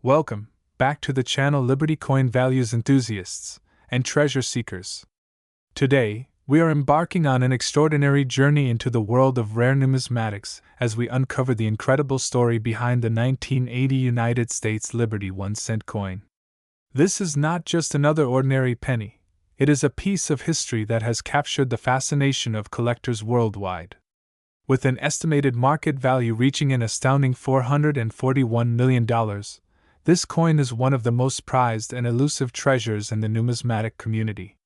Welcome back to the channel Liberty Coin Values Enthusiasts and Treasure Seekers. Today, we are embarking on an extraordinary journey into the world of rare numismatics as we uncover the incredible story behind the 1980 United States Liberty 1-cent coin. This is not just another ordinary penny, it is a piece of history that has captured the fascination of collectors worldwide. With an estimated market value reaching an astounding $441 million, this coin is one of the most prized and elusive treasures in the numismatic community.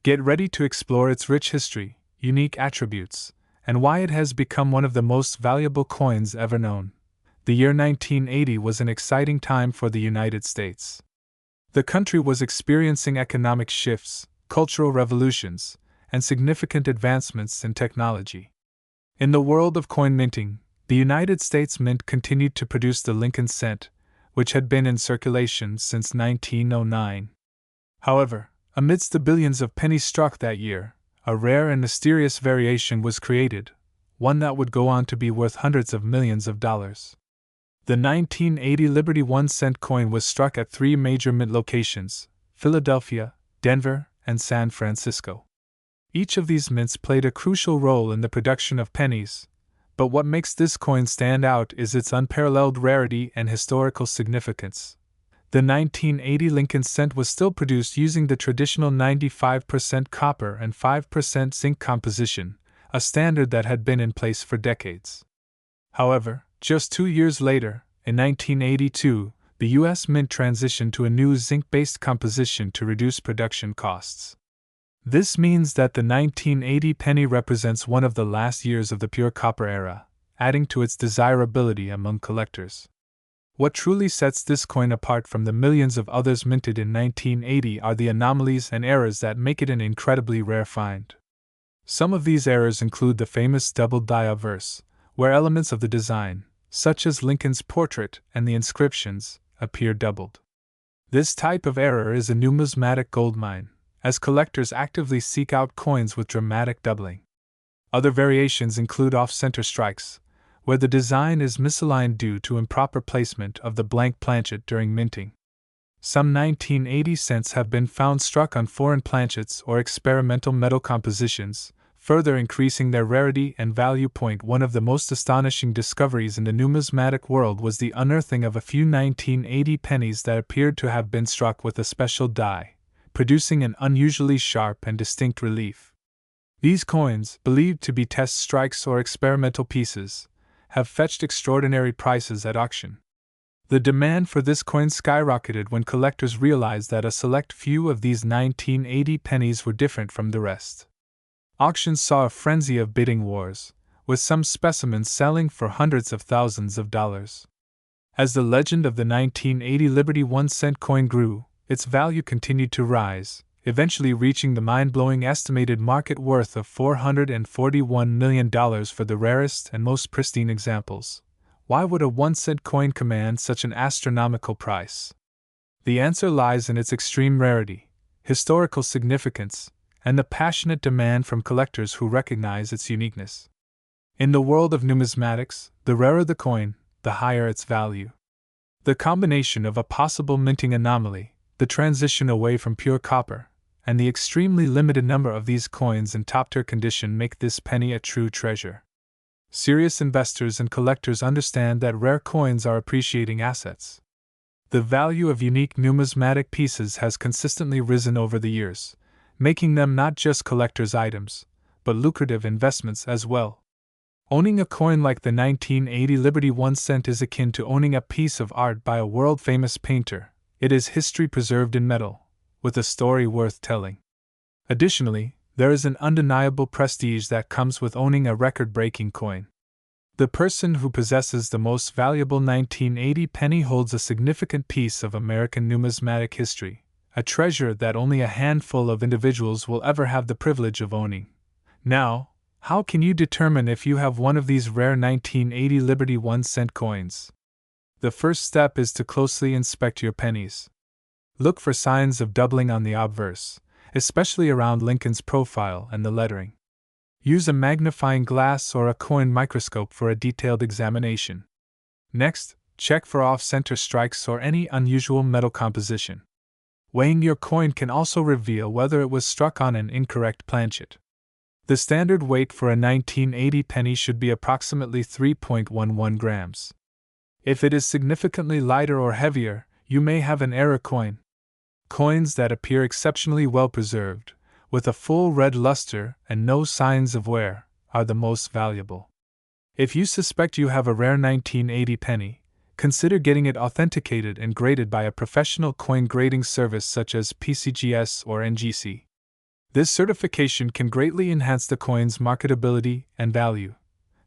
Get ready to explore its rich history, unique attributes, and why it has become one of the most valuable coins ever known. The year 1980 was an exciting time for the United States. The country was experiencing economic shifts, cultural revolutions, and significant advancements in technology. In the world of coin minting, the United States Mint continued to produce the Lincoln cent, which had been in circulation since 1909. However, amidst the billions of pennies struck that year, a rare and mysterious variation was created, one that would go on to be worth hundreds of millions of dollars. The 1980 Liberty 1-cent coin was struck at three major mint locations: Philadelphia, Denver, and San Francisco. Each of these mints played a crucial role in the production of pennies, but what makes this coin stand out is its unparalleled rarity and historical significance. The 1980 Lincoln cent was still produced using the traditional 95% copper and 5% zinc composition, a standard that had been in place for decades. However, just 2 years later, in 1982, the U.S. Mint transitioned to a new zinc-based composition to reduce production costs. This means that the 1980 penny represents one of the last years of the pure copper era, adding to its desirability among collectors. What truly sets this coin apart from the millions of others minted in 1980 are the anomalies and errors that make it an incredibly rare find. Some of these errors include the famous doubled die obverse, where elements of the design, such as Lincoln's portrait and the inscriptions, appear doubled. This type of error is a numismatic goldmine, as collectors actively seek out coins with dramatic doubling. Other variations include off-center strikes, where the design is misaligned due to improper placement of the blank planchet during minting. Some 1980 cents have been found struck on foreign planchets or experimental metal compositions, further increasing their rarity and value. One of the most astonishing discoveries in the numismatic world was the unearthing of a few 1980 pennies that appeared to have been struck with a special die, producing an unusually sharp and distinct relief. These coins, believed to be test strikes or experimental pieces, have fetched extraordinary prices at auction. The demand for this coin skyrocketed when collectors realized that a select few of these 1980 pennies were different from the rest. Auctions saw a frenzy of bidding wars, with some specimens selling for hundreds of thousands of dollars. As the legend of the 1980 Liberty 1-cent coin grew, its value continued to rise, eventually reaching the mind-blowing estimated market worth of $441 million for the rarest and most pristine examples. Why would a 1-cent coin command such an astronomical price? The answer lies in its extreme rarity, historical significance, and the passionate demand from collectors who recognize its uniqueness. In the world of numismatics, the rarer the coin, the higher its value. The combination of a possible minting anomaly, the transition away from pure copper, and the extremely limited number of these coins in top-tier condition make this penny a true treasure. Serious investors and collectors understand that rare coins are appreciating assets. The value of unique numismatic pieces has consistently risen over the years, making them not just collectors' items, but lucrative investments as well. Owning a coin like the 1980 Liberty 1-cent is akin to owning a piece of art by a world-famous painter. It is history preserved in metal, with a story worth telling. Additionally, there is an undeniable prestige that comes with owning a record-breaking coin. The person who possesses the most valuable 1980 penny holds a significant piece of American numismatic history, a treasure that only a handful of individuals will ever have the privilege of owning. Now, how can you determine if you have one of these rare 1980 Liberty 1-cent coins? The first step is to closely inspect your pennies. Look for signs of doubling on the obverse, especially around Lincoln's profile and the lettering. Use a magnifying glass or a coin microscope for a detailed examination. Next, check for off-center strikes or any unusual metal composition. Weighing your coin can also reveal whether it was struck on an incorrect planchet. The standard weight for a 1980 penny should be approximately 3.11 grams. If it is significantly lighter or heavier, you may have an error coin. Coins that appear exceptionally well preserved, with a full red luster and no signs of wear, are the most valuable. If you suspect you have a rare 1980 penny, consider getting it authenticated and graded by a professional coin grading service such as PCGS or NGC. This certification can greatly enhance the coin's marketability and value.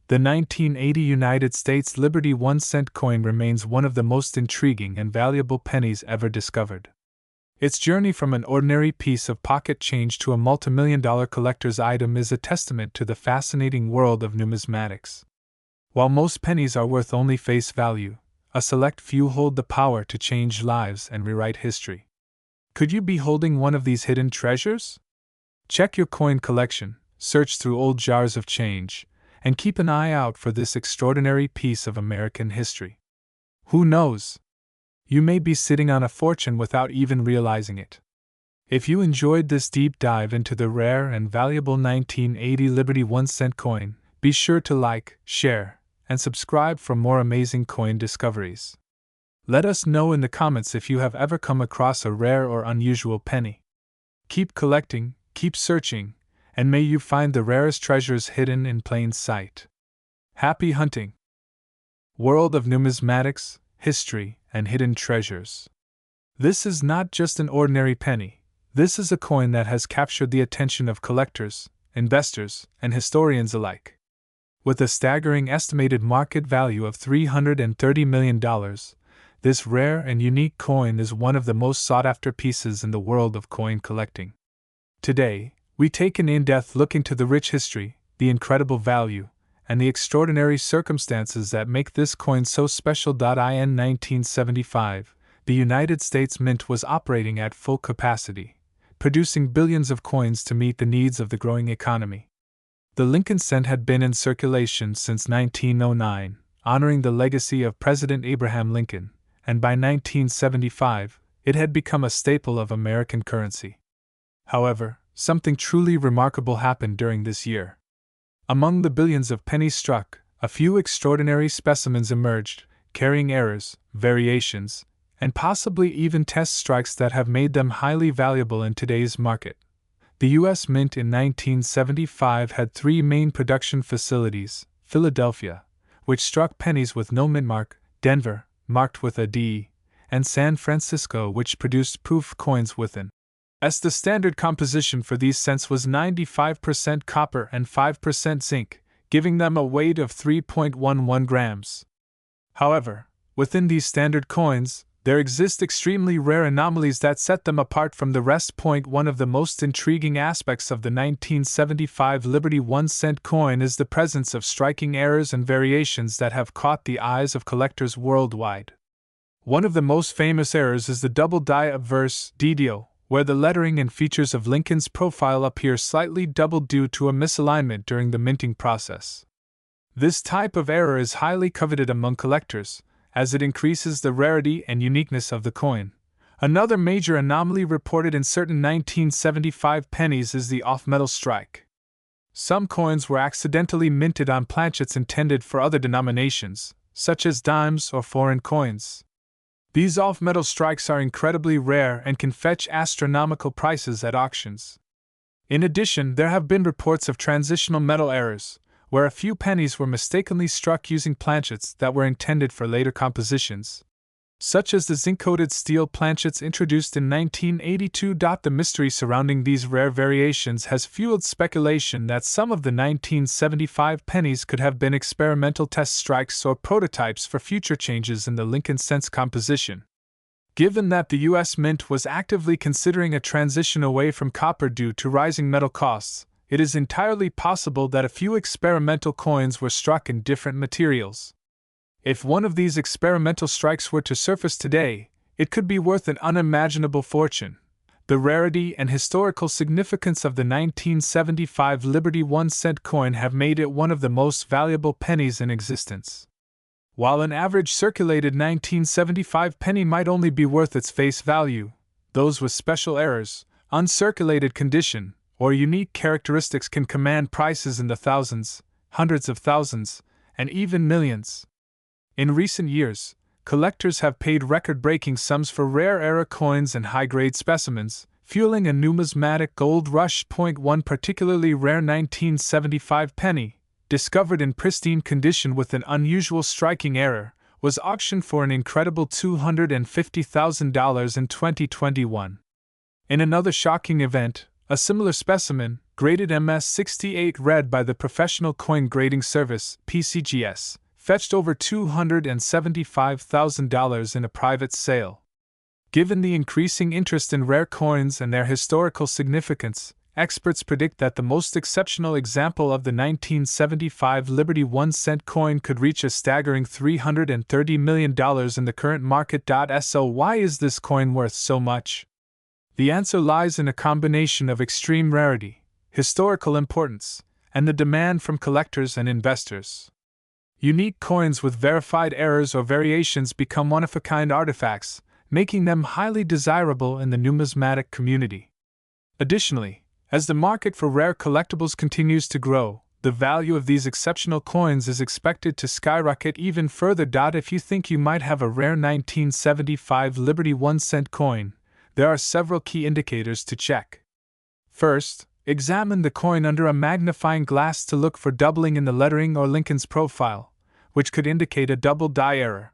The 1980 United States Liberty 1-cent coin remains one of the most intriguing and valuable pennies ever discovered. Its journey from an ordinary piece of pocket change to a multimillion-dollar collector's item is a testament to the fascinating world of numismatics. While most pennies are worth only face value, a select few hold the power to change lives and rewrite history. Could you be holding one of these hidden treasures? Check your coin collection, search through old jars of change, and keep an eye out for this extraordinary piece of American history. Who knows? You may be sitting on a fortune without even realizing it. If you enjoyed this deep dive into the rare and valuable 1980 Liberty 1-cent coin, be sure to like, share, and subscribe for more amazing coin discoveries. Let us know in the comments if you have ever come across a rare or unusual penny. Keep collecting, keep searching, and may you find the rarest treasures hidden in plain sight. Happy hunting! World of numismatics, history, and hidden treasures. This is not just an ordinary penny. This is a coin that has captured the attention of collectors, investors, and historians alike. With a staggering estimated market value of $330 million, this rare and unique coin is one of the most sought-after pieces in the world of coin collecting. Today, we take an in-depth look into the rich history, the incredible value, and the extraordinary circumstances that make this coin so special. In 1975, the United States Mint was operating at full capacity, producing billions of coins to meet the needs of the growing economy. The Lincoln cent had been in circulation since 1909, honoring the legacy of President Abraham Lincoln, and by 1975, it had become a staple of American currency. However, something truly remarkable happened during this year. Among the billions of pennies struck, a few extraordinary specimens emerged, carrying errors, variations, and possibly even test strikes that have made them highly valuable in today's market. The U.S. Mint in 1975 had three main production facilities: Philadelphia, which struck pennies with no mint mark, Denver, marked with a D, and San Francisco, which produced proof coins with an S. The standard composition for these cents was 95% copper and 5% zinc, giving them a weight of 3.11 grams. However, within these standard coins, there exist extremely rare anomalies that set them apart from the rest. One of the most intriguing aspects of the 1975 Liberty 1-cent coin is the presence of striking errors and variations that have caught the eyes of collectors worldwide. One of the most famous errors is the double die obverse DDO, where the lettering and features of Lincoln's profile appear slightly doubled due to a misalignment during the minting process. This type of error is highly coveted among collectors, as it increases the rarity and uniqueness of the coin. Another major anomaly reported in certain 1975 pennies is the off-metal strike. Some coins were accidentally minted on planchets intended for other denominations, such as dimes or foreign coins. These off-metal strikes are incredibly rare and can fetch astronomical prices at auctions. In addition, there have been reports of transitional metal errors, where a few pennies were mistakenly struck using planchets that were intended for later compositions, such as the zinc-coated steel planchets introduced in 1982. The mystery surrounding these rare variations has fueled speculation that some of the 1975 pennies could have been experimental test strikes or prototypes for future changes in the Lincoln cent's composition. Given that the U.S. Mint was actively considering a transition away from copper due to rising metal costs, it is entirely possible that a few experimental coins were struck in different materials. If one of these experimental strikes were to surface today, it could be worth an unimaginable fortune. The rarity and historical significance of the 1975 Liberty 1-cent coin have made it one of the most valuable pennies in existence. While an average circulated 1975 penny might only be worth its face value, those with special errors, uncirculated condition, or unique characteristics can command prices in the thousands, hundreds of thousands, and even millions. In recent years, collectors have paid record-breaking sums for rare era coins and high-grade specimens, fueling a numismatic gold rush. One particularly rare 1975 penny, discovered in pristine condition with an unusual striking error, was auctioned for an incredible $250,000 in 2021. In another shocking event, a similar specimen, graded MS-68 red by the Professional Coin Grading Service (PCGS), fetched over $275,000 in a private sale. Given the increasing interest in rare coins and their historical significance, experts predict that the most exceptional example of the 1975 Liberty 1-cent coin could reach a staggering $330 million in the current market. So why is this coin worth so much? The answer lies in a combination of extreme rarity, historical importance, and the demand from collectors and investors. Unique coins with verified errors or variations become one-of-a-kind artifacts, making them highly desirable in the numismatic community. Additionally, as the market for rare collectibles continues to grow, the value of these exceptional coins is expected to skyrocket even further. If you think you might have a rare 1975 Liberty 1-cent coin, there are several key indicators to check. First, examine the coin under a magnifying glass to look for doubling in the lettering or Lincoln's profile, which could indicate a double die error.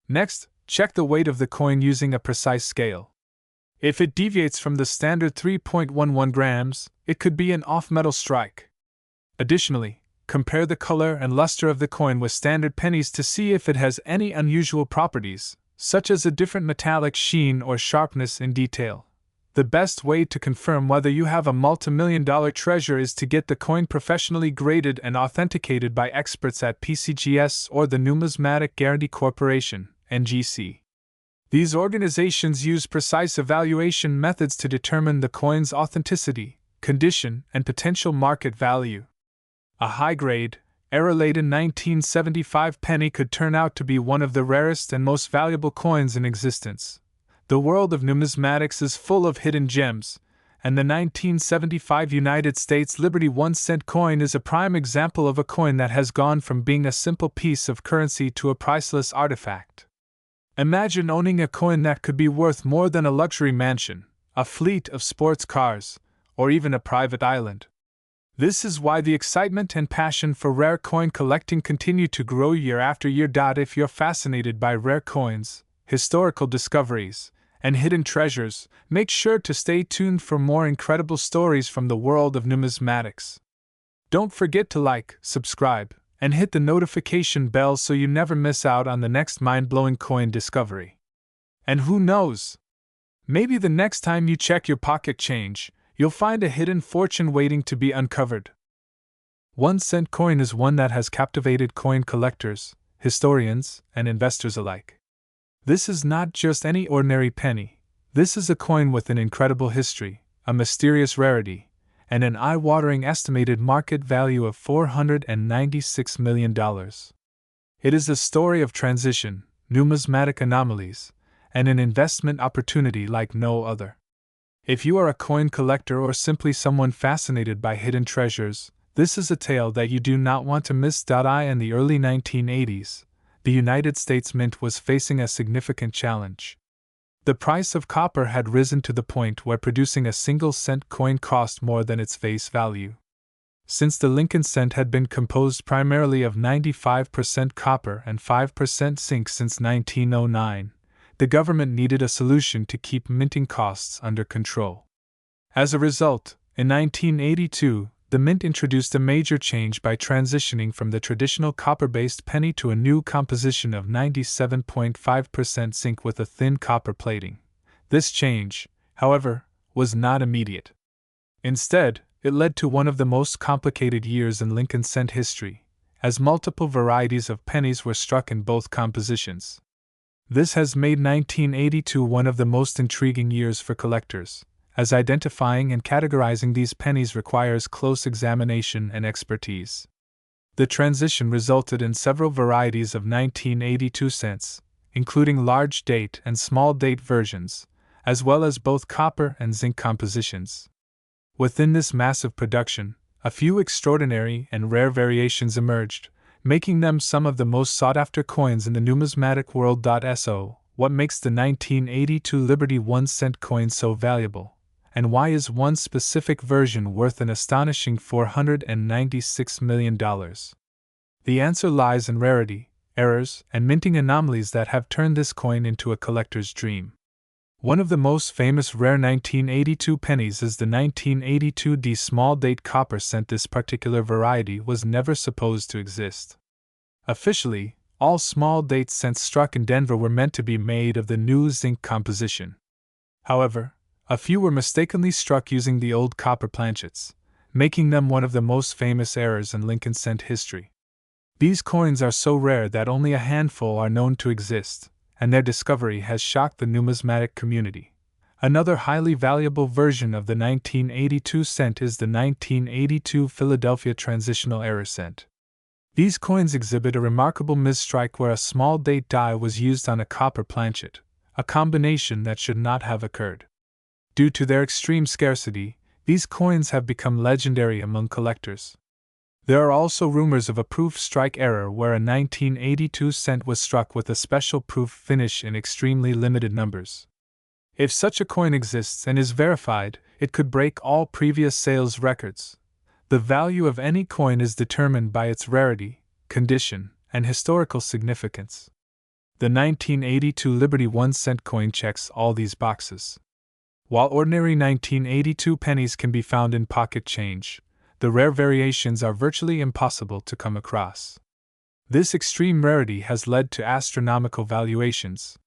Next, check the weight of the coin using a precise scale. If it deviates from the standard 3.11 grams, it could be an off-metal strike. Additionally, compare the color and luster of the coin with standard pennies to see if it has any unusual properties, such as a different metallic sheen or sharpness in detail. The best way to confirm whether you have a multi-million-dollar treasure is to get the coin professionally graded and authenticated by experts at PCGS or the Numismatic Guarantee Corporation, NGC. These organizations use precise evaluation methods to determine the coin's authenticity, condition, and potential market value. A high-grade, error-laden 1975 penny could turn out to be one of the rarest and most valuable coins in existence. The world of numismatics is full of hidden gems, and the 1975 United States Liberty 1-cent coin is a prime example of a coin that has gone from being a simple piece of currency to a priceless artifact. Imagine owning a coin that could be worth more than a luxury mansion, a fleet of sports cars, or even a private island. This is why the excitement and passion for rare coin collecting continue to grow year after year. If you're fascinated by rare coins, historical discoveries, and hidden treasures, make sure to stay tuned for more incredible stories from the world of numismatics. Don't forget to like, subscribe, and hit the notification bell so you never miss out on the next mind-blowing coin discovery. And who knows? Maybe the next time you check your pocket change, you'll find a hidden fortune waiting to be uncovered. 1-cent coin is one that has captivated coin collectors, historians, and investors alike. This is not just any ordinary penny. This is a coin with an incredible history, a mysterious rarity, and an eye-watering estimated market value of $496 million. It is a story of transition, numismatic anomalies, and an investment opportunity like no other. If you are a coin collector or simply someone fascinated by hidden treasures, this is a tale that you do not want to miss. In the early 1980s, the United States Mint was facing a significant challenge. The price of copper had risen to the point where producing a single-cent coin cost more than its face value. Since the Lincoln cent had been composed primarily of 95% copper and 5% zinc since 1909, the government needed a solution to keep minting costs under control. As a result, in 1982, the Mint introduced a major change by transitioning from the traditional copper-based penny to a new composition of 97.5% zinc with a thin copper plating. This change, however, was not immediate. Instead, it led to one of the most complicated years in Lincoln cent history, as multiple varieties of pennies were struck in both compositions. This has made 1982 one of the most intriguing years for collectors, as identifying and categorizing these pennies requires close examination and expertise. The transition resulted in several varieties of 1982 cents, including large date and small date versions, as well as both copper and zinc compositions. Within this massive production, a few extraordinary and rare variations emerged, making them some of the most sought-after coins in the numismatic world. So, what makes the 1982 Liberty 1-cent coin so valuable? And why is one specific version worth an astonishing $496 million? The answer lies in rarity, errors, and minting anomalies that have turned this coin into a collector's dream. One of the most famous rare 1982 pennies is the 1982D small date copper cent. This particular variety was never supposed to exist. Officially, all small date cents struck in Denver were meant to be made of the new zinc composition. However, a few were mistakenly struck using the old copper planchets, making them one of the most famous errors in Lincoln cent history. These coins are so rare that only a handful are known to exist, and their discovery has shocked the numismatic community. Another highly valuable version of the 1982 cent is the 1982 Philadelphia Transitional Error cent. These coins exhibit a remarkable misstrike where a small date die was used on a copper planchet, a combination that should not have occurred. Due to their extreme scarcity, these coins have become legendary among collectors. There are also rumors of a proof strike error where a 1982 cent was struck with a special proof finish in extremely limited numbers. If such a coin exists and is verified, it could break all previous sales records. The value of any coin is determined by its rarity, condition, and historical significance. The 1982 Liberty 1-cent coin checks all these boxes. While ordinary 1982 pennies can be found in pocket change, the rare variations are virtually impossible to come across. This extreme rarity has led to astronomical valuations.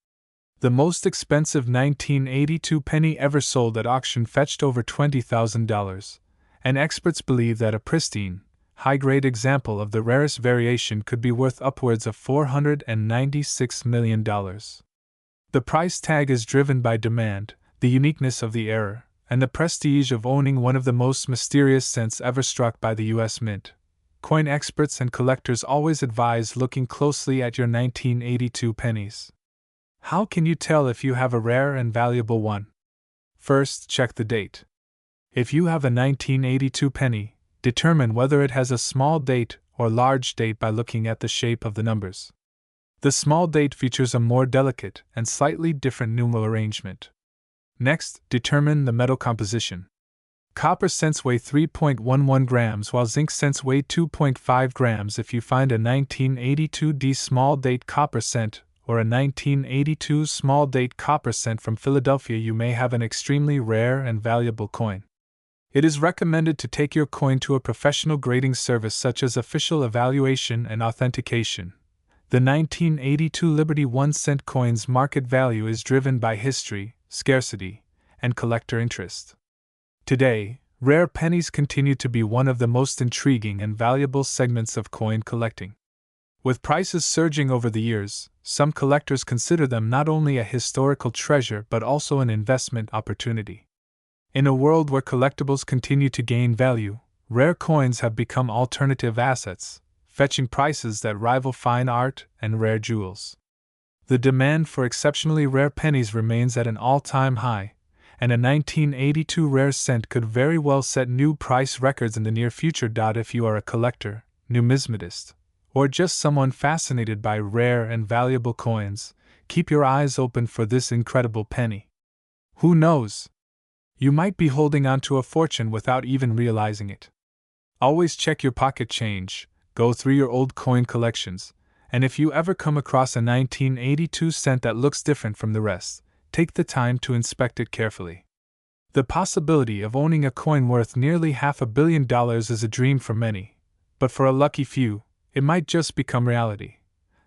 The most expensive 1982 penny ever sold at auction fetched over $20,000, and experts believe that a pristine, high-grade example of the rarest variation could be worth upwards of $496 million. The price tag is driven by demand, the uniqueness of the error, and the prestige of owning one of the most mysterious cents ever struck by the U.S. Mint. Coin experts and collectors always advise looking closely at your 1982 pennies. How can you tell if you have a rare and valuable one? First, check the date. If you have a 1982 penny, determine whether it has a small date or large date by looking at the shape of the numbers. The small date features a more delicate and slightly different numeral arrangement. Next, determine the metal composition. Copper cents weigh 3.11 grams while zinc cents weigh 2.5 grams. If you find a 1982D small date copper cent or a 1982 small date copper cent from Philadelphia, you may have an extremely rare and valuable coin. It is recommended to take your coin to a professional grading service such as Official Evaluation and Authentication. The 1982 Liberty 1-cent coin's market value is driven by history, scarcity, and collector interest. Today, rare pennies continue to be one of the most intriguing and valuable segments of coin collecting. With prices surging over the years, some collectors consider them not only a historical treasure but also an investment opportunity. In a world where collectibles continue to gain value, rare coins have become alternative assets, fetching prices that rival fine art and rare jewels. The demand for exceptionally rare pennies remains at an all-time high, and a 1982 rare cent could very well set new price records in the near future. If you are a collector, numismatist, or just someone fascinated by rare and valuable coins, keep your eyes open for this incredible penny. Who knows? You might be holding on to a fortune without even realizing it. Always check your pocket change, go through your old coin collections, and if you ever come across a 1982 cent that looks different from the rest, take the time to inspect it carefully. The possibility of owning a coin worth nearly $500 million is a dream for many, but for a lucky few, it might just become reality.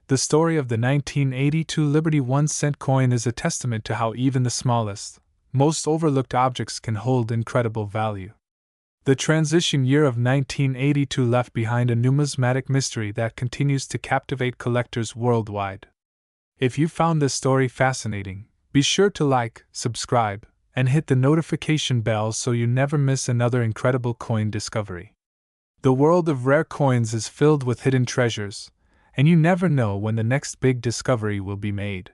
The story of the 1982 Liberty 1-cent coin is a testament to how even the smallest, most overlooked objects can hold incredible value. The transition year of 1982 left behind a numismatic mystery that continues to captivate collectors worldwide. If you found this story fascinating, be sure to like, subscribe, and hit the notification bell so you never miss another incredible coin discovery. The world of rare coins is filled with hidden treasures, and you never know when the next big discovery will be made.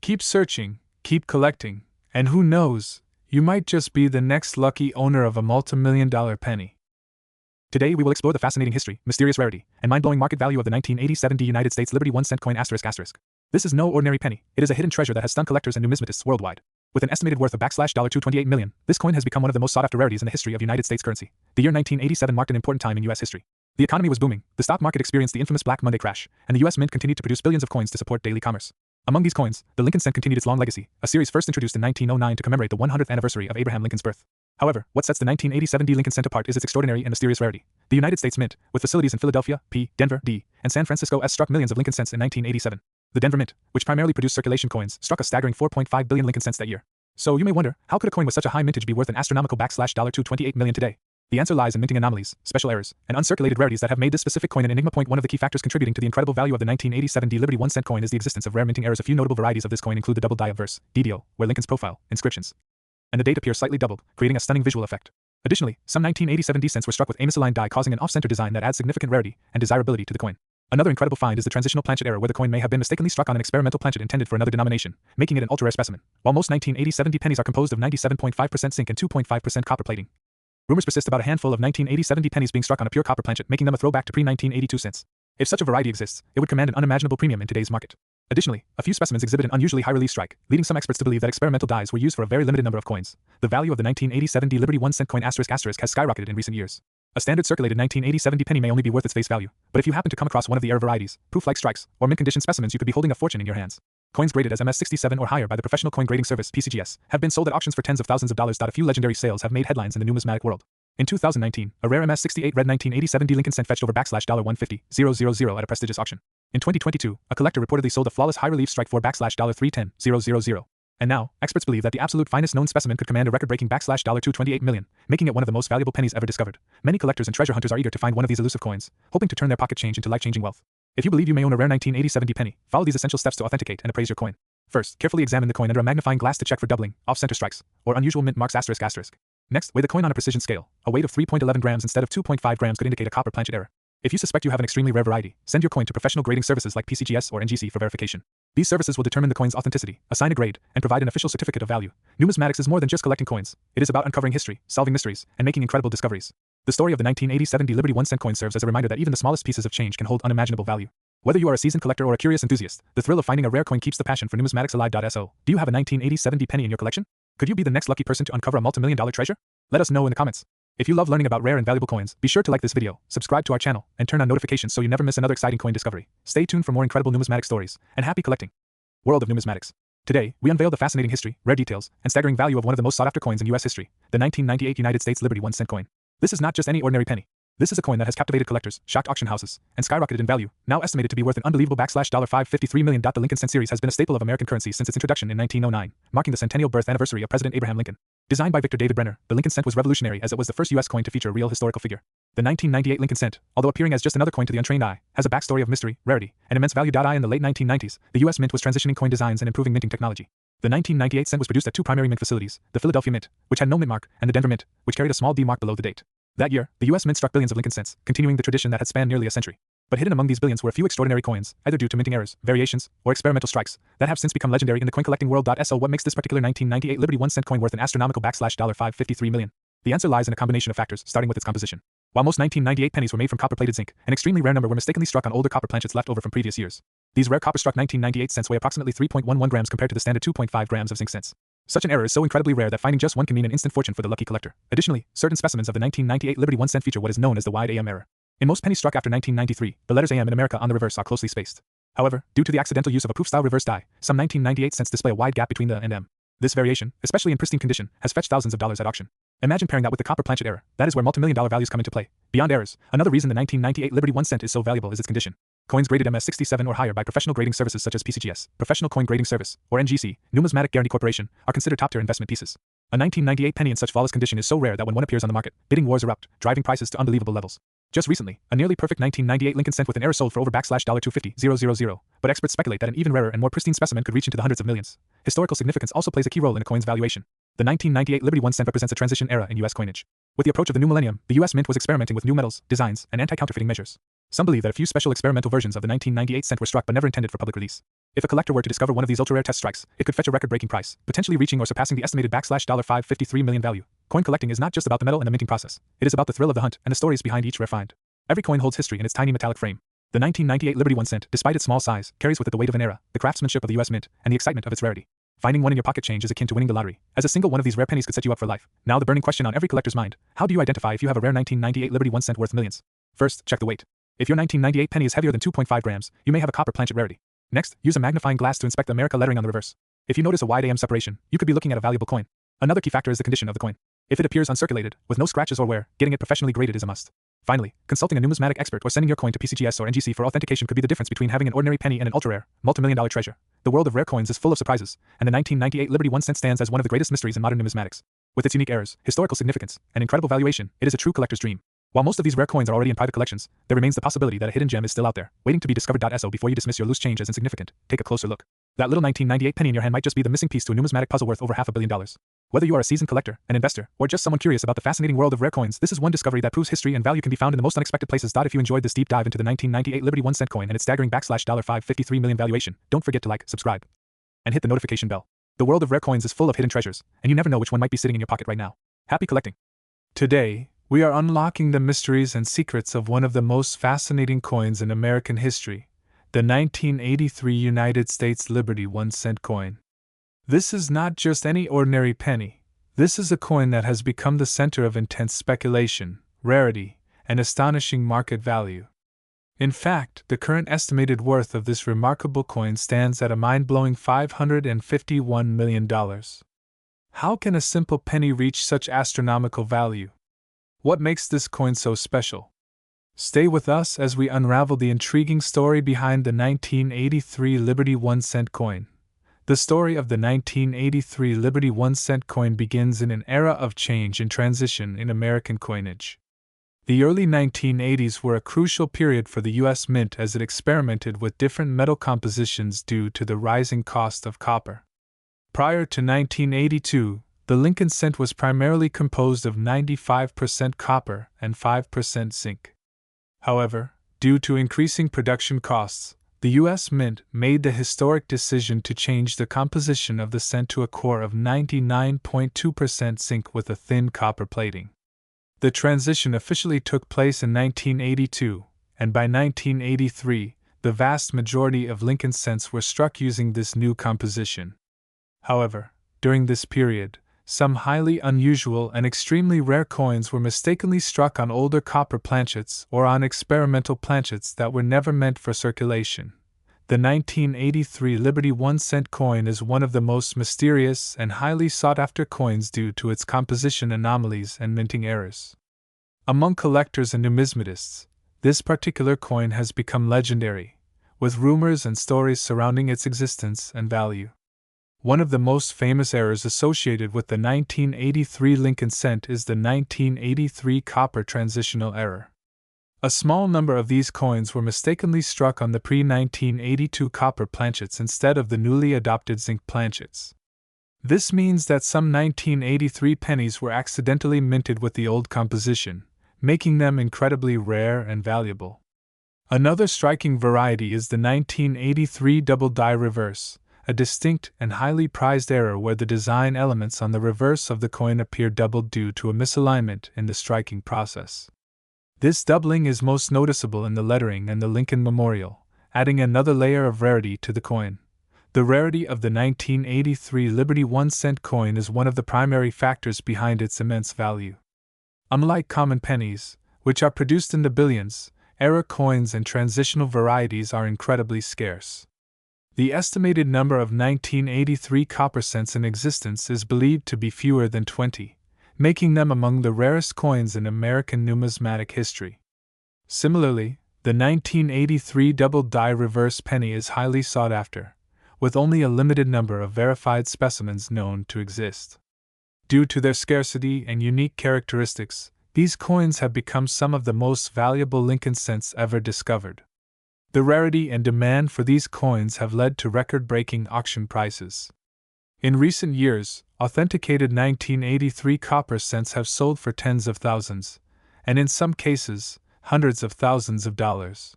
Keep searching, keep collecting, and who knows, you might just be the next lucky owner of a multi-million-dollar penny. Today we will explore the fascinating history, mysterious rarity, and mind-blowing market value of the 1987 United States Liberty 1-cent coin ***. This is no ordinary penny, it is a hidden treasure that has stunned collectors and numismatists worldwide. With an estimated worth of $228 million, this coin has become one of the most sought-after rarities in the history of United States currency. The year 1987 marked an important time in U.S. history. The economy was booming, the stock market experienced the infamous Black Monday crash, and the U.S. Mint continued to produce billions of coins to support daily commerce. Among these coins, the Lincoln cent continued its long legacy, a series first introduced in 1909 to commemorate the 100th anniversary of Abraham Lincoln's birth. However, what sets the 1987 Lincoln cent apart is its extraordinary and mysterious rarity. The United States Mint, with facilities in Philadelphia, P, Denver, D, and San Francisco, struck millions of Lincoln cents in 1987. The Denver Mint, which primarily produced circulation coins, struck a staggering 4.5 billion Lincoln cents that year. So you may wonder, how could a coin with such a high mintage be worth an astronomical $228 million today? The answer lies in minting anomalies, special errors, and uncirculated rarities that have made this specific coin an enigma. One of the key factors contributing to the incredible value of the 1987 Liberty 1-cent coin is the existence of rare minting errors. A few notable varieties of this coin include the double die obverse, DDO, where Lincoln's profile, inscriptions, and the date appear slightly doubled, creating a stunning visual effect. Additionally, some 1987 D cents were struck with a misaligned die, causing an off-center design that adds significant rarity and desirability to the coin. Another incredible find is the transitional planchet error, where the coin may have been mistakenly struck on an experimental planchet intended for another denomination, making it an ultra-rare specimen. While most 1987 D pennies are composed of 97.5% zinc and 2.5% copper plating, rumors persist about a handful of 1987 D pennies being struck on a pure copper planchet, making them a throwback to pre-1982 cents. If such a variety exists, it would command an unimaginable premium in today's market. Additionally, a few specimens exhibit an unusually high relief strike, leading some experts to believe that experimental dies were used for a very limited number of coins. The value of the 1987 D Liberty 1-cent coin *** has skyrocketed in recent years. A standard circulated 1987 D penny may only be worth its face value, but if you happen to come across one of the error varieties, proof-like strikes, or mint-condition specimens, you could be holding a fortune in your hands. Coins graded as MS-67 or higher by the Professional Coin Grading Service (PCGS) have been sold at auctions for tens of thousands of dollars. A few legendary sales have made headlines in the numismatic world. In 2019, a rare MS-68 red 1987 D Lincoln cent fetched over $150,000 at a prestigious auction. In 2022, a collector reportedly sold a flawless high-relief strike for $310,000. And now, experts believe that the absolute finest known specimen could command a record-breaking $228 million, making it one of the most valuable pennies ever discovered. Many collectors and treasure hunters are eager to find one of these elusive coins, hoping to turn their pocket change into life-changing wealth. If you believe you may own a rare 1987 D penny, follow these essential steps to authenticate and appraise your coin. First, carefully examine the coin under a magnifying glass to check for doubling, off-center strikes, or unusual mint marks ***. Next, weigh the coin on a precision scale. A weight of 3.11 grams instead of 2.5 grams could indicate a copper planchet error. If you suspect you have an extremely rare variety, send your coin to professional grading services like PCGS or NGC for verification. These services will determine the coin's authenticity, assign a grade, and provide an official certificate of value. Numismatics is more than just collecting coins. It is about uncovering history, solving mysteries, and making incredible discoveries. The story of the 1987 D Liberty 1-cent coin serves as a reminder that even the smallest pieces of change can hold unimaginable value. Whether you are a seasoned collector or a curious enthusiast, the thrill of finding a rare coin keeps the passion for numismatics alive. So, do you have a 1987 D penny in your collection? Could you be the next lucky person to uncover a multi-million-dollar treasure? Let us know in the comments. If you love learning about rare and valuable coins, be sure to like this video, subscribe to our channel, and turn on notifications so you never miss another exciting coin discovery. Stay tuned for more incredible numismatic stories, and happy collecting. World of numismatics. Today, we unveil the fascinating history, rare details, and staggering value of one of the most sought-after coins in U.S. history, the 1998 United States Liberty 1-cent coin. This is not just any ordinary penny. This is a coin that has captivated collectors, shocked auction houses, and skyrocketed in value, now estimated to be worth an unbelievable $553 million. The Lincoln cent series has been a staple of American currency since its introduction in 1909, marking the centennial birth anniversary of President Abraham Lincoln. Designed by Victor David Brenner, the Lincoln cent was revolutionary as it was the first U.S. coin to feature a real historical figure. The 1998 Lincoln cent, although appearing as just another coin to the untrained eye, has a backstory of mystery, rarity, and immense value. In the late 1990s, the U.S. Mint was transitioning coin designs and improving minting technology. The 1998 cent was produced at two primary mint facilities, the Philadelphia Mint, which had no mint mark, and the Denver Mint, which carried a small D mark below the date. That year, the U.S. Mint struck billions of Lincoln cents, continuing the tradition that had spanned nearly a century. But hidden among these billions were a few extraordinary coins, either due to minting errors, variations, or experimental strikes, that have since become legendary in the coin collecting world. So what makes this particular 1998 Liberty 1-cent coin worth an astronomical $553 million? The answer lies in a combination of factors, starting with its composition. While most 1998 pennies were made from copper-plated zinc, an extremely rare number were mistakenly struck on older copper planchets left over from previous years. These rare copper-struck 1998 cents weigh approximately 3.11 grams compared to the standard 2.5 grams of zinc cents. Such an error is so incredibly rare that finding just one can mean an instant fortune for the lucky collector. Additionally, certain specimens of the 1998 Liberty 1-cent feature what is known as the wide AM error. In most pennies struck after 1993, the letters AM in America on the reverse are closely spaced. However, due to the accidental use of a proof-style reverse die, some 1998 cents display a wide gap between the and M. This variation, especially in pristine condition, has fetched thousands of dollars at auction. Imagine pairing that with the copper planchet error. That is where multi-million-dollar values come into play. Beyond errors, another reason the 1998 Liberty 1-cent is so valuable is its condition. Coins graded MS-67 or higher by professional grading services such as PCGS, Professional Coin Grading Service, or NGC, Numismatic Guarantee Corporation, are considered top-tier investment pieces. A 1998 penny in such flawless condition is so rare that when one appears on the market, bidding wars erupt, driving prices to unbelievable levels. Just recently, a nearly perfect 1998 Lincoln cent with an error sold for over $250,000, but experts speculate that an even rarer and more pristine specimen could reach into the hundreds of millions. Historical significance also plays a key role in a coin's valuation. The 1998 Liberty 1 cent represents a transition era in U.S. coinage. With the approach of the new millennium, the U.S. Mint was experimenting with new metals, designs, and anti-counterfeiting measures. Some believe that a few special experimental versions of the 1998 cent were struck but never intended for public release. If a collector were to discover one of these ultra-rare test strikes, it could fetch a record-breaking price, potentially reaching or surpassing the estimated $553 million value. Coin collecting is not just about the metal and the minting process. It is about the thrill of the hunt and the stories behind each rare find. Every coin holds history in its tiny metallic frame. The 1998 Liberty 1 cent, despite its small size, carries with it the weight of an era, the craftsmanship of the U.S. Mint, and the excitement of its rarity. Finding one in your pocket change is akin to winning the lottery, as a single one of these rare pennies could set you up for life. Now the burning question on every collector's mind: how do you identify if you have a rare 1998 Liberty 1 cent worth millions? First, check the weight. If your 1998 penny is heavier than 2.5 grams, you may have a copper planchet rarity. Next, use a magnifying glass to inspect the America lettering on the reverse. If you notice a wide AM separation, you could be looking at a valuable coin. Another key factor is the condition of the coin. If it appears uncirculated, with no scratches or wear, getting it professionally graded is a must. Finally, consulting a numismatic expert or sending your coin to PCGS or NGC for authentication could be the difference between having an ordinary penny and an ultra-rare, multi-million-dollar treasure. The world of rare coins is full of surprises, and the 1998 Liberty 1 cent stands as one of the greatest mysteries in modern numismatics. With its unique errors, historical significance, and incredible valuation, it is a true collector's dream. While most of these rare coins are already in private collections, there remains the possibility that a hidden gem is still out there, waiting to be discovered. So before you dismiss your loose change as insignificant, take a closer look. That little 1998 penny in your hand might just be the missing piece to a numismatic puzzle worth over $500 million. Whether you are a seasoned collector, an investor, or just someone curious about the fascinating world of rare coins, this is one discovery that proves history and value can be found in the most unexpected places. If you enjoyed this deep dive into the 1998 Liberty 1 cent coin and its staggering $553 million valuation, don't forget to like, subscribe, and hit the notification bell. The world of rare coins is full of hidden treasures, and you never know which one might be sitting in your pocket right now. Happy collecting! Today, we are unlocking the mysteries and secrets of one of the most fascinating coins in American history, the 1983 United States Liberty 1 cent coin. This is not just any ordinary penny. This is a coin that has become the center of intense speculation, rarity, and astonishing market value. In fact, the current estimated worth of this remarkable coin stands at a mind-blowing $551 million. How can a simple penny reach such astronomical value? What makes this coin so special? Stay with us as we unravel the intriguing story behind the 1983 Liberty 1 cent coin. The story of the 1983 Liberty 1 cent coin begins in an era of change and transition in American coinage. The early 1980s were a crucial period for the U.S. Mint as it experimented with different metal compositions due to the rising cost of copper. Prior to 1982, the Lincoln cent was primarily composed of 95% copper and 5% zinc. However, due to increasing production costs, the U.S. Mint made the historic decision to change the composition of the cent to a core of 99.2% zinc with a thin copper plating. The transition officially took place in 1982, and by 1983, the vast majority of Lincoln cents were struck using this new composition. However, during this period, some highly unusual and extremely rare coins were mistakenly struck on older copper planchets or on experimental planchets that were never meant for circulation. The 1983 Liberty 1 cent coin is one of the most mysterious and highly sought-after coins due to its composition anomalies and minting errors. Among collectors and numismatists, this particular coin has become legendary, with rumors and stories surrounding its existence and value. One of the most famous errors associated with the 1983 Lincoln cent is the 1983 copper transitional error. A small number of these coins were mistakenly struck on the pre-1982 copper planchets instead of the newly adopted zinc planchets. This means that some 1983 pennies were accidentally minted with the old composition, making them incredibly rare and valuable. Another striking variety is the 1983 double die reverse, a distinct and highly prized error where the design elements on the reverse of the coin appear doubled due to a misalignment in the striking process. This doubling is most noticeable in the lettering and the Lincoln Memorial, adding another layer of rarity to the coin. The rarity of the 1983 Liberty 1 cent coin is one of the primary factors behind its immense value. Unlike common pennies, which are produced in the billions, error coins and transitional varieties are incredibly scarce. The estimated number of 1983 copper cents in existence is believed to be fewer than 20, making them among the rarest coins in American numismatic history. Similarly, the 1983 double die reverse penny is highly sought after, with only a limited number of verified specimens known to exist. Due to their scarcity and unique characteristics, these coins have become some of the most valuable Lincoln cents ever discovered. The rarity and demand for these coins have led to record-breaking auction prices. In recent years, authenticated 1983 copper cents have sold for tens of thousands, and in some cases, hundreds of thousands of dollars.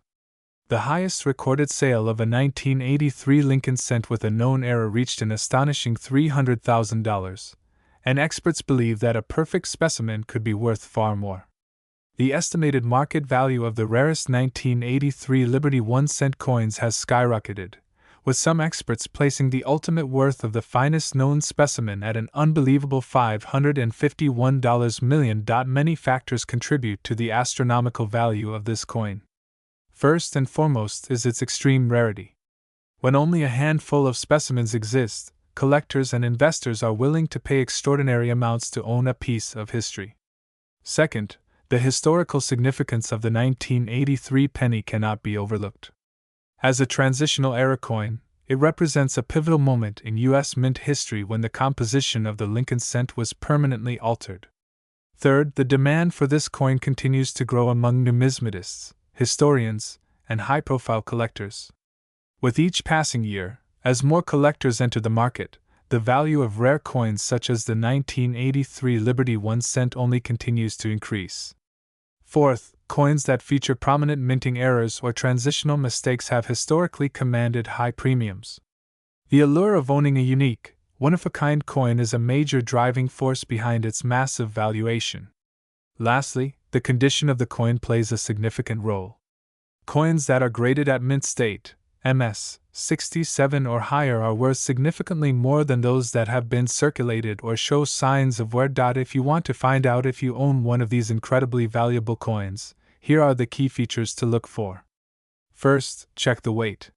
The highest recorded sale of a 1983 Lincoln cent with a known error reached an astonishing $300,000, and experts believe that a perfect specimen could be worth far more. The estimated market value of the rarest 1983 Liberty 1-cent coins has skyrocketed, with some experts placing the ultimate worth of the finest known specimen at an unbelievable $551 million. Many factors contribute to the astronomical value of this coin. First and foremost is its extreme rarity. When only a handful of specimens exist, collectors and investors are willing to pay extraordinary amounts to own a piece of history. Second, the historical significance of the 1983 penny cannot be overlooked. As a transitional era coin, it represents a pivotal moment in U.S. mint history when the composition of the Lincoln cent was permanently altered. Third, the demand for this coin continues to grow among numismatists, historians, and high-profile collectors. With each passing year, as more collectors enter the market, the value of rare coins such as the 1983 Liberty 1 cent only continues to increase. Fourth, coins that feature prominent minting errors or transitional mistakes have historically commanded high premiums. The allure of owning a unique, one-of-a-kind coin is a major driving force behind its massive valuation. Lastly, the condition of the coin plays a significant role. Coins that are graded at mint state, MS 67 or higher, are worth significantly more than those that have been circulated or show signs of wear. If you want to find out if you own one of these incredibly valuable coins, here are the key features to look for. First, check the weight.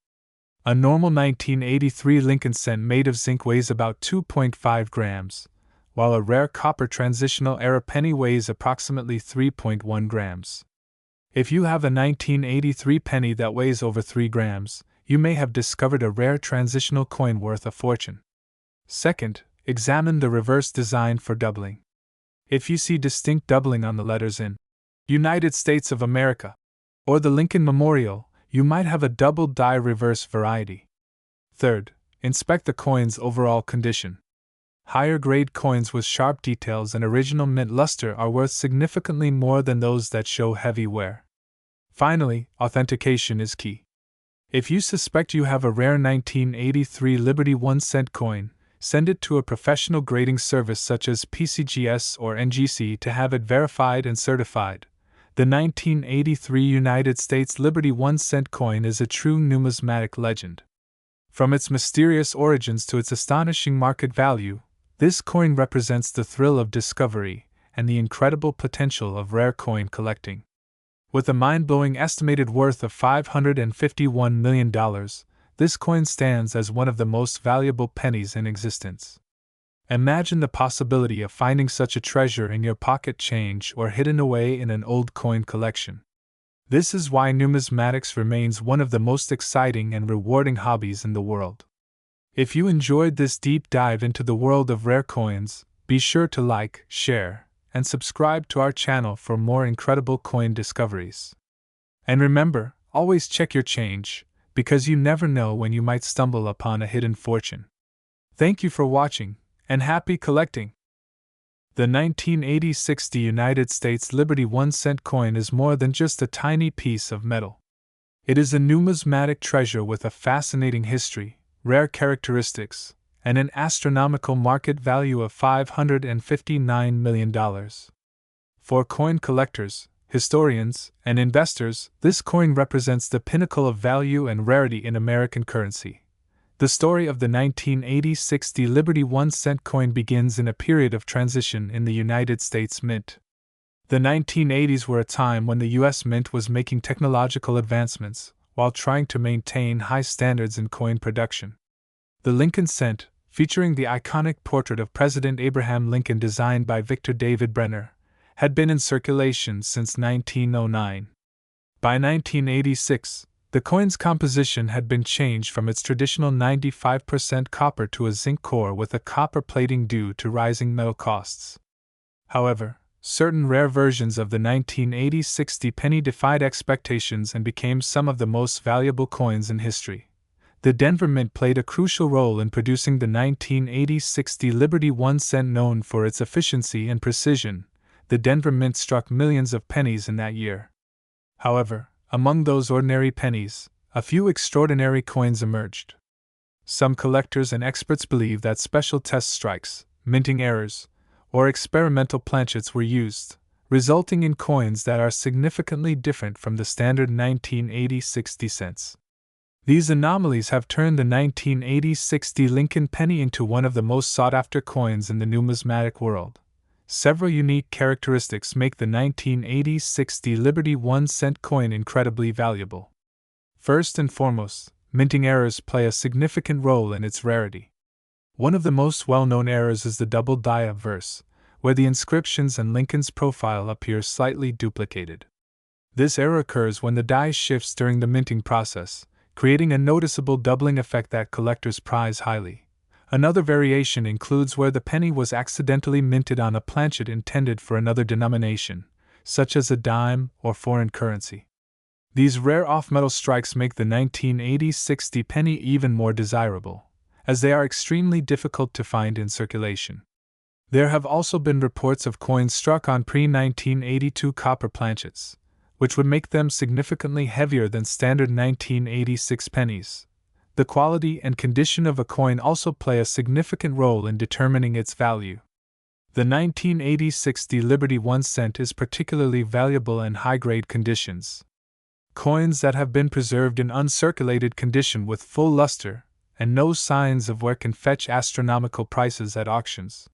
A normal 1983 Lincoln cent made of zinc weighs about 2.5 grams, while a rare copper transitional era penny weighs approximately 3.1 grams. If you have a 1983 penny that weighs over 3 grams, you may have discovered a rare transitional coin worth a fortune. Second, examine the reverse design for doubling. If you see distinct doubling on the letters in United States of America or the Lincoln Memorial, you might have a double die reverse variety. Third, inspect the coin's overall condition. Higher grade coins with sharp details and original mint luster are worth significantly more than those that show heavy wear. Finally, authentication is key. If you suspect you have a rare 1983 Liberty 1 cent coin, send it to a professional grading service such as PCGS or NGC to have it verified and certified. The 1983 United States Liberty 1 cent coin is a true numismatic legend. From its mysterious origins to its astonishing market value, this coin represents the thrill of discovery and the incredible potential of rare coin collecting. With a mind-blowing estimated worth of $551 million, this coin stands as one of the most valuable pennies in existence. Imagine the possibility of finding such a treasure in your pocket change or hidden away in an old coin collection. This is why numismatics remains one of the most exciting and rewarding hobbies in the world. If you enjoyed this deep dive into the world of rare coins, be sure to like, share, and subscribe to our channel for more incredible coin discoveries. And remember, always check your change, because you never know when you might stumble upon a hidden fortune. Thank you for watching, and happy collecting! The 1986 United States Liberty 1 cent coin is more than just a tiny piece of metal. It is a numismatic treasure with a fascinating history, rare characteristics, and an astronomical market value of $559 million. For coin collectors, historians, and investors, this coin represents the pinnacle of value and rarity in American currency. The story of the 1986 Liberty 1 cent coin begins in a period of transition in the United States Mint. The 1980s were a time when the U.S. Mint was making technological advancements while trying to maintain high standards in coin production. The Lincoln cent, featuring the iconic portrait of President Abraham Lincoln designed by Victor David Brenner, had been in circulation since 1909. By 1986, the coin's composition had been changed from its traditional 95% copper to a zinc core with a copper plating due to rising metal costs. However, certain rare versions of the 1986 penny defied expectations and became some of the most valuable coins in history. The Denver Mint played a crucial role in producing the 1980-60 Liberty 1 cent known for its efficiency and precision. The Denver Mint struck millions of pennies in that year. However, among those ordinary pennies, a few extraordinary coins emerged. Some collectors and experts believe that special test strikes, minting errors, or experimental planchets were used, resulting in coins that are significantly different from the standard 1980-60 cents. These anomalies have turned the 1980-60 Lincoln penny into one of the most sought-after coins in the numismatic world. Several unique characteristics make the 1980-60 Liberty 1 cent coin incredibly valuable. First and foremost, minting errors play a significant role in its rarity. One of the most well-known errors is the double die obverse, where the inscriptions and Lincoln's profile appear slightly duplicated. This error occurs when the die shifts during the minting process, creating a noticeable doubling effect that collectors prize highly. Another variation includes where the penny was accidentally minted on a planchet intended for another denomination, such as a dime or foreign currency. These rare off-metal strikes make the 1980-60 penny even more desirable, as they are extremely difficult to find in circulation. There have also been reports of coins struck on pre-1982 copper planchets, which would make them significantly heavier than standard 1986 pennies. The quality and condition of a coin also play a significant role in determining its value. The 1980-60 Liberty 1 cent is particularly valuable in high-grade conditions. Coins that have been preserved in uncirculated condition with full luster and no signs of wear can fetch astronomical prices at auctions.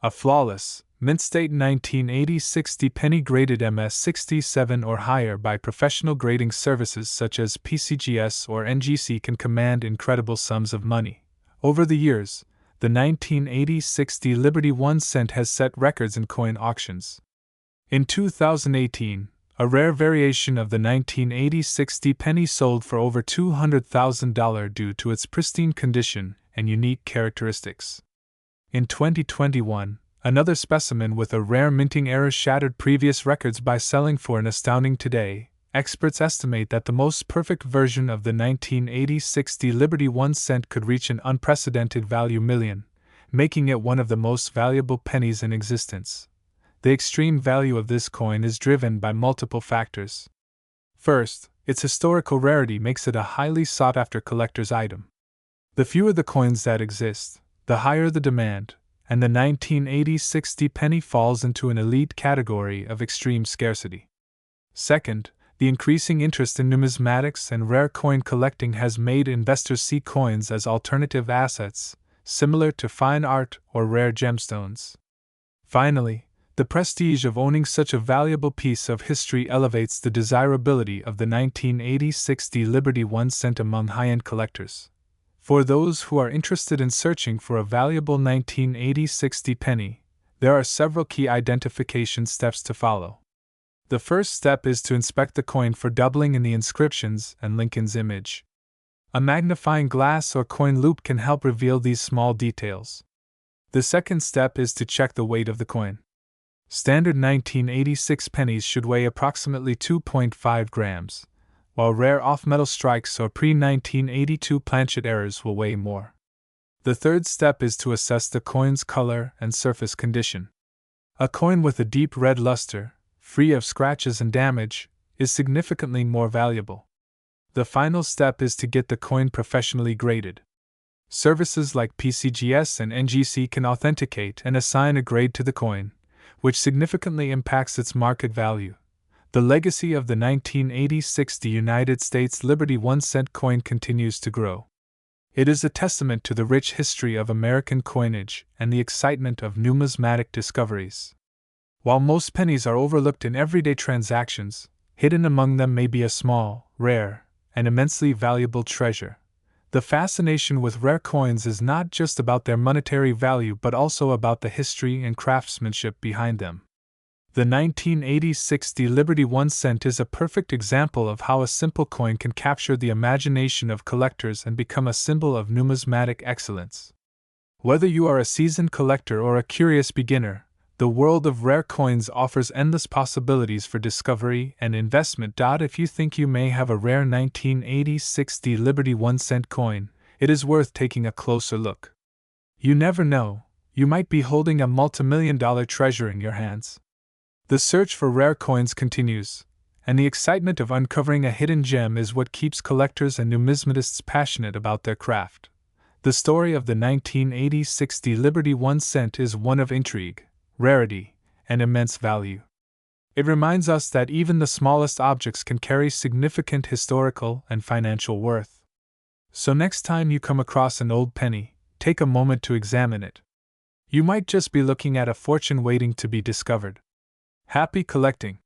A flawless, mint-state 1980-60 penny graded MS-67 or higher by professional grading services such as PCGS or NGC can command incredible sums of money. Over the years, the 1980-60 Liberty 1 cent has set records in coin auctions. In 2018, a rare variation of the 1980-60 penny sold for over $200,000 due to its pristine condition and unique characteristics. In 2021, another specimen with a rare minting error shattered previous records by selling for an astounding today. Experts estimate that the most perfect version of the 1980-60 Liberty 1 cent could reach an unprecedented value million, making it one of the most valuable pennies in existence. The extreme value of this coin is driven by multiple factors. First, its historical rarity makes it a highly sought-after collector's item. The fewer the coins that exist, the higher the demand, and the 1980-60 penny falls into an elite category of extreme scarcity. Second, the increasing interest in numismatics and rare coin collecting has made investors see coins as alternative assets, similar to fine art or rare gemstones. Finally, the prestige of owning such a valuable piece of history elevates the desirability of the 1980-60 Liberty 1 cent among high-end collectors. For those who are interested in searching for a valuable 1980-60 penny, there are several key identification steps to follow. The first step is to inspect the coin for doubling in the inscriptions and Lincoln's image. A magnifying glass or coin loupe can help reveal these small details. The second step is to check the weight of the coin. Standard 1986 pennies should weigh approximately 2.5 grams, while rare off-metal strikes or pre-1982 planchet errors will weigh more. The third step is to assess the coin's color and surface condition. A coin with a deep red luster, free of scratches and damage, is significantly more valuable. The final step is to get the coin professionally graded. Services like PCGS and NGC can authenticate and assign a grade to the coin, which significantly impacts its market value. The legacy of the 1980-60 United States Liberty 1 cent coin continues to grow. It is a testament to the rich history of American coinage and the excitement of numismatic discoveries. While most pennies are overlooked in everyday transactions, hidden among them may be a small, rare, and immensely valuable treasure. The fascination with rare coins is not just about their monetary value but also about the history and craftsmanship behind them. The 1980-60 Liberty 1 cent is a perfect example of how a simple coin can capture the imagination of collectors and become a symbol of numismatic excellence. Whether you are a seasoned collector or a curious beginner, The world of rare coins offers endless possibilities for discovery and investment. If you think you may have a rare 1986 Liberty 1-cent coin, it is worth taking a closer look. You never know, you might be holding a multimillion-dollar treasure in your hands. The search for rare coins continues, and the excitement of uncovering a hidden gem is what keeps collectors and numismatists passionate about their craft. The story of the 1986 Liberty 1-cent is one of intrigue, rarity, and immense value. It reminds us that even the smallest objects can carry significant historical and financial worth. So next time you come across an old penny, take a moment to examine it. You might just be looking at a fortune waiting to be discovered. Happy collecting!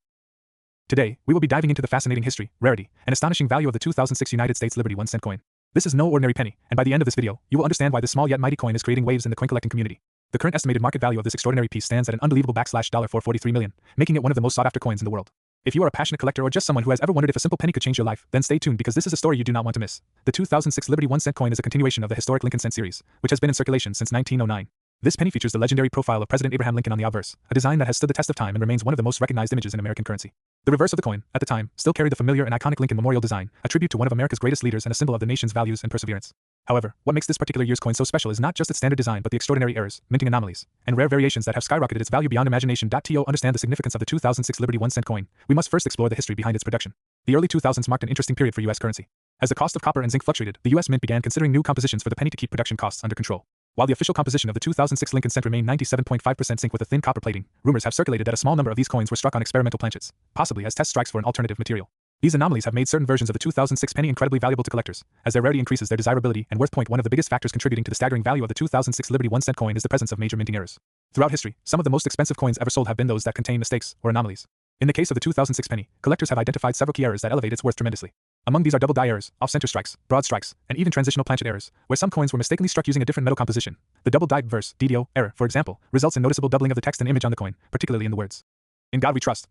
Today, we will be diving into the fascinating history, rarity, and astonishing value of the 2006 United States Liberty 1-cent coin. This is no ordinary penny, and by the end of this video, you will understand why this small yet mighty coin is creating waves in the coin collecting community. The current estimated market value of this extraordinary piece stands at an unbelievable $443 million, making it one of the most sought-after coins in the world. If you are a passionate collector or just someone who has ever wondered if a simple penny could change your life, then stay tuned because this is a story you do not want to miss. The 2006 Liberty 1-cent coin is a continuation of the historic Lincoln cent series, which has been in circulation since 1909. This penny features the legendary profile of President Abraham Lincoln on the obverse, a design that has stood the test of time and remains one of the most recognized images in American currency. The reverse of the coin, at the time, still carried the familiar and iconic Lincoln Memorial design, a tribute to one of America's greatest leaders and a symbol of the nation's values and perseverance. However, what makes this particular year's coin so special is not just its standard design but the extraordinary errors, minting anomalies, and rare variations that have skyrocketed its value beyond imagination. To understand the significance of the 2006 Liberty 1-cent coin, we must first explore the history behind its production. The early 2000s marked an interesting period for U.S. currency. As the cost of copper and zinc fluctuated, the U.S. Mint began considering new compositions for the penny to keep production costs under control. While the official composition of the 2006 Lincoln cent remained 97.5% zinc with a thin copper plating, rumors have circulated that a small number of these coins were struck on experimental planchets, possibly as test strikes for an alternative material. These anomalies have made certain versions of the 2006 penny incredibly valuable to collectors, as their rarity increases their desirability and worth. One of the biggest factors contributing to the staggering value of the 2006 Liberty 1-cent coin is the presence of major minting errors. Throughout history, some of the most expensive coins ever sold have been those that contain mistakes or anomalies. In the case of the 2006 penny, collectors have identified several key errors that elevate its worth tremendously. Among these are double die errors, off-center strikes, broad strikes, and even transitional planchet errors, where some coins were mistakenly struck using a different metal composition. The double die verse DDO error, for example, results in noticeable doubling of the text and image on the coin, particularly in the words "In God We Trust"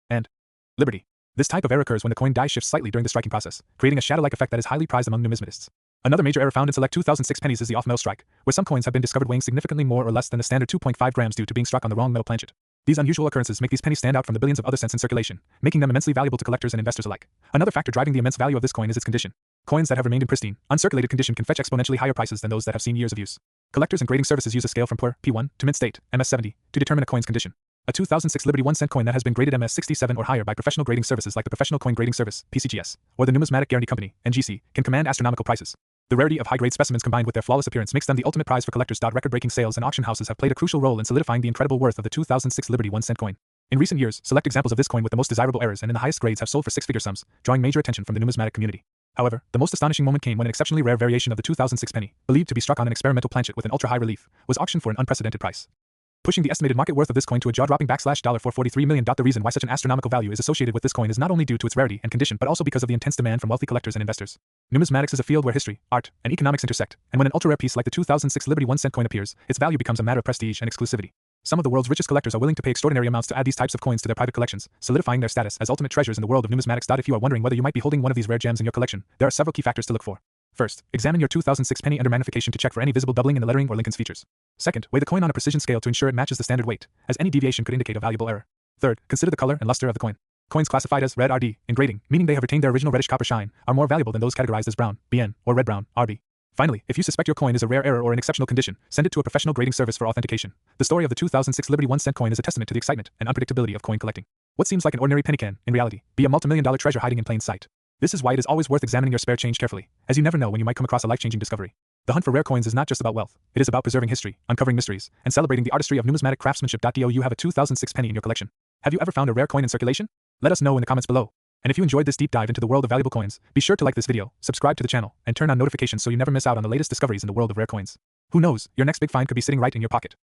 and "Liberty." This type of error occurs when the coin die shifts slightly during the striking process, creating a shadow-like effect that is highly prized among numismatists. Another major error found in select 2006 pennies is the off-metal strike, where some coins have been discovered weighing significantly more or less than the standard 2.5 grams due to being struck on the wrong metal planchet. These unusual occurrences make these pennies stand out from the billions of other cents in circulation, making them immensely valuable to collectors and investors alike. Another factor driving the immense value of this coin is its condition. Coins that have remained in pristine, uncirculated condition can fetch exponentially higher prices than those that have seen years of use. Collectors and grading services use a scale from poor, P1, to mint state, MS70, to determine a coin's condition. A 2006 Liberty 1-cent coin that has been graded MS67 or higher by professional grading services like the Professional Coin Grading Service, PCGS, or the Numismatic Guarantee Company, NGC, can command astronomical prices. The rarity of high-grade specimens combined with their flawless appearance makes them the ultimate prize for collectors. Record-breaking sales and auction houses have played a crucial role in solidifying the incredible worth of the 2006 Liberty 1-cent coin. In recent years, select examples of this coin with the most desirable errors and in the highest grades have sold for six-figure sums, drawing major attention from the numismatic community. However, the most astonishing moment came when an exceptionally rare variation of the 2006 penny, believed to be struck on an experimental planchet with an ultra-high relief, was auctioned for an unprecedented price, pushing the estimated market worth of this coin to a jaw-dropping $443 million. The reason why such an astronomical value is associated with this coin is not only due to its rarity and condition but also because of the intense demand from wealthy collectors and investors. Numismatics is a field where history, art, and economics intersect, and when an ultra-rare piece like the 2006 Liberty 1-cent coin appears, its value becomes a matter of prestige and exclusivity. Some of the world's richest collectors are willing to pay extraordinary amounts to add these types of coins to their private collections, solidifying their status as ultimate treasures in the world of numismatics. If you are wondering whether you might be holding one of these rare gems in your collection, there are several key factors to look for. First, examine your 2006 penny under magnification to check for any visible doubling in the lettering or Lincoln's features. Second, weigh the coin on a precision scale to ensure it matches the standard weight, as any deviation could indicate a valuable error. Third, consider the color and luster of the coin. Coins classified as red RD in grading, meaning they have retained their original reddish copper shine, are more valuable than those categorized as brown, BN, or red-brown, RB. Finally, if you suspect your coin is a rare error or in exceptional condition, send it to a professional grading service for authentication. The story of the 2006 Liberty 1-cent coin is a testament to the excitement and unpredictability of coin collecting. What seems like an ordinary penny can, in reality, be a multimillion-dollar treasure hiding in plain sight. This is why it is always worth examining your spare change carefully, as you never know when you might come across a life-changing discovery. The hunt for rare coins is not just about wealth, it is about preserving history, uncovering mysteries, and celebrating the artistry of numismatic craftsmanship. You have a 2006 penny in your collection. Have you ever found a rare coin in circulation? Let us know in the comments below. And if you enjoyed this deep dive into the world of valuable coins, be sure to like this video, subscribe to the channel, and turn on notifications so you never miss out on the latest discoveries in the world of rare coins. Who knows, your next big find could be sitting right in your pocket.